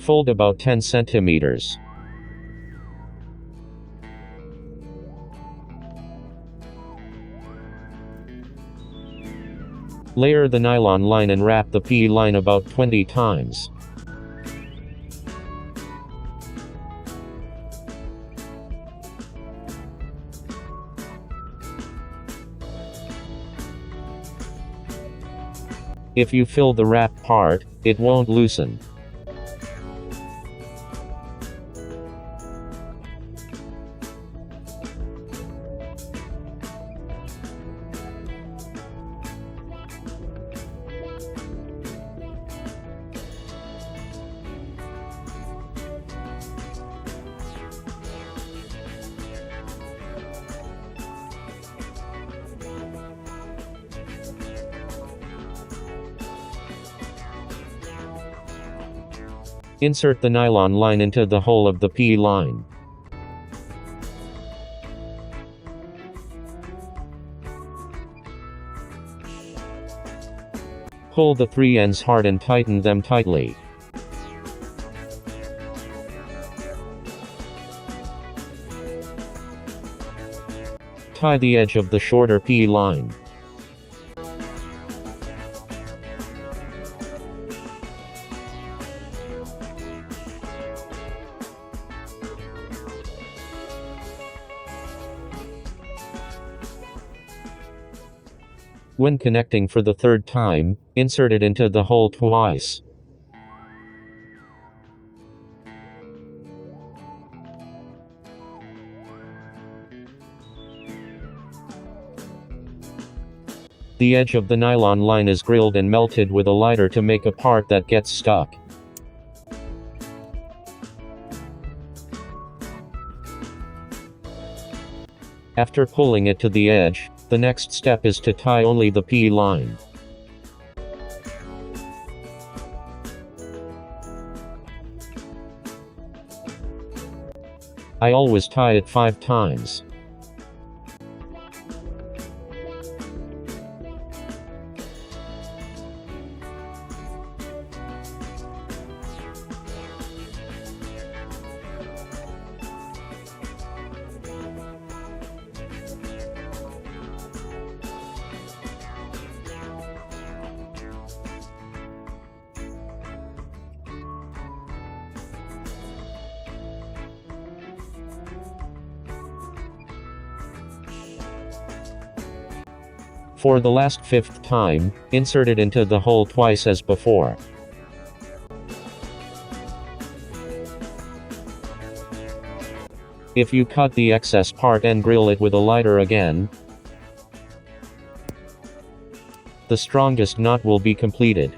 Fold about 10 centimeters. Layer the nylon line and wrap the PE line about 20 times. If you fill the wrap part, it won't loosen. Insert the nylon line into the hole of the PE line. Pull the 3 ends hard and tighten them tightly. Tie the edge of the shorter PE line. When connecting for the third time, insert it into the hole twice. The edge of the nylon line is grilled and melted with a lighter to make a part that gets stuck. After pulling it to the edge, the next step is to tie only the PE line. I always tie it 5 times. For the last 5th time, insert it into the hole twice as before. If you cut the excess part and grill it with a lighter again, the strongest knot will be completed.